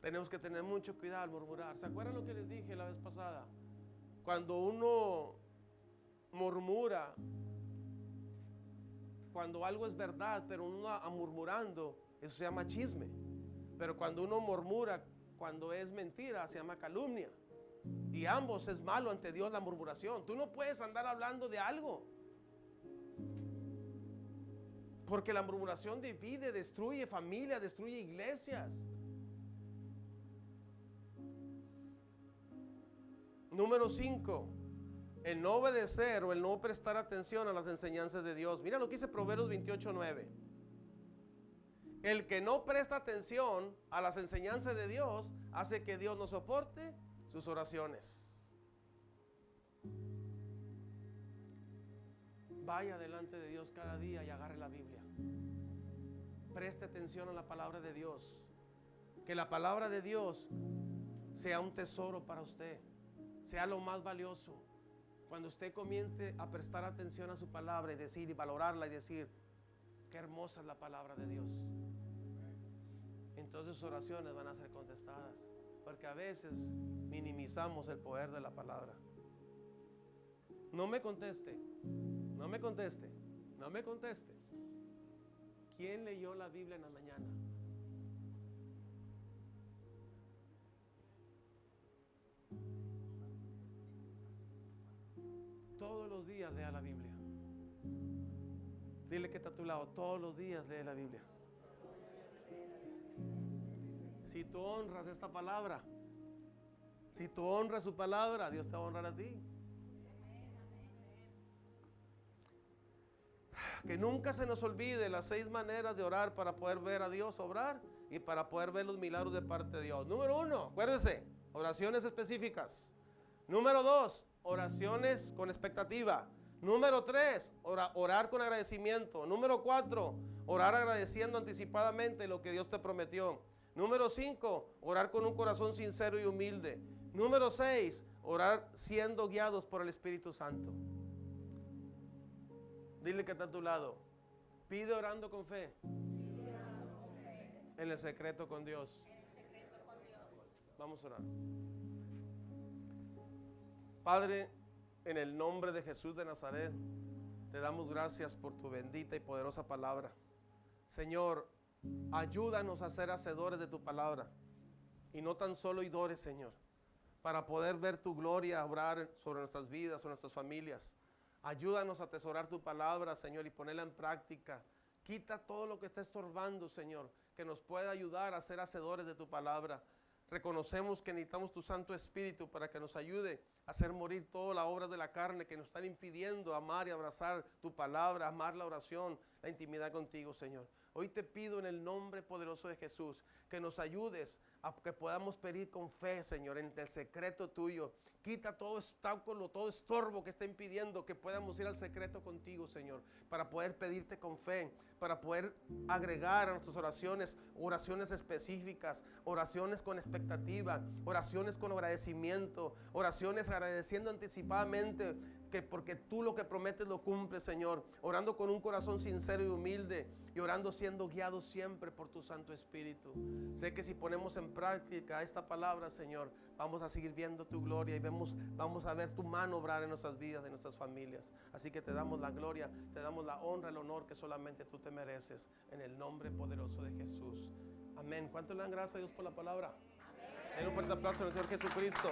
Tenemos que tener mucho cuidado al murmurar. ¿Se acuerdan lo que les dije la vez pasada? Cuando uno murmura, cuando algo es verdad, pero uno va murmurando, eso se llama chisme. Pero cuando uno murmura, cuando es mentira, se llama calumnia. Y ambos es malo ante Dios la murmuración. Tú no puedes andar hablando de algo, porque la murmuración divide, destruye familias, destruye iglesias. Número 5, el no obedecer o el no prestar atención a las enseñanzas de Dios. Mira lo que dice Proverbios 28:9. El que no presta atención a las enseñanzas de Dios hace que Dios no soporte sus oraciones. Vaya delante de Dios cada día y agarre la Biblia. Preste atención a la palabra de Dios. Que la palabra de Dios sea un tesoro para usted, sea lo más valioso. Cuando usted comience a prestar atención a su palabra y decir y valorarla y decir, qué hermosa es la palabra de Dios, entonces sus oraciones van a ser contestadas. Porque a veces minimizamos el poder de la palabra. No me conteste, no me conteste, no me conteste. ¿Quién leyó la Biblia en la mañana? Todos los días lea la Biblia. Dile que está a tu lado, todos los días lee la Biblia. Si tú honras esta palabra, si tú honras su palabra, Dios te va a honrar a ti. Que nunca se nos olvide las 6 maneras de orar para poder ver a Dios obrar y para poder ver los milagros de parte de Dios. Número 1, acuérdese, oraciones específicas. Número 2, oraciones con expectativa. Número 3, orar con agradecimiento. Número 4, orar agradeciendo anticipadamente lo que Dios te prometió. Número 5, orar con un corazón sincero y humilde. Número 6, orar siendo guiados por el Espíritu Santo. Dile que está a tu lado. Pide orando con fe. En el secreto con Dios. Vamos a orar. Padre, en el nombre de Jesús de Nazaret, te damos gracias por tu bendita y poderosa palabra. Señor, ayúdanos a ser hacedores de tu palabra y no tan solo oidores, Señor, para poder ver tu gloria obrar sobre nuestras vidas, sobre nuestras familias. Ayúdanos a atesorar tu palabra, Señor, y ponerla en práctica. Quita todo lo que está estorbando, Señor, que nos pueda ayudar a ser hacedores de tu palabra. Reconocemos que necesitamos tu Santo Espíritu para que nos ayude a hacer morir todas las obras de la carne que nos están impidiendo amar y abrazar tu palabra, amar la oración, la intimidad contigo, Señor. Hoy te pido en el nombre poderoso de Jesús que nos ayudes a que podamos pedir con fe, Señor, en el secreto tuyo. Quita todo obstáculo, todo estorbo que está impidiendo que podamos ir al secreto contigo, Señor, para poder pedirte con fe, para poder agregar a nuestras oraciones, oraciones específicas, oraciones con expectativa, oraciones con agradecimiento, oraciones agradeciendo anticipadamente que porque tú lo que prometes lo cumples, Señor, orando con un corazón sincero y humilde y orando siendo guiados siempre por tu Santo Espíritu. Sé que si ponemos en práctica esta palabra, Señor, vamos a seguir viendo tu gloria y vamos a ver tu mano obrar en nuestras vidas, en nuestras familias. Así que te damos la gloria, te damos la honra, el honor que solamente tú te mereces, en el nombre poderoso de Jesús. Amén. ¿Cuánto le dan gracias a Dios por la palabra? Den un fuerte aplauso al Señor Jesucristo.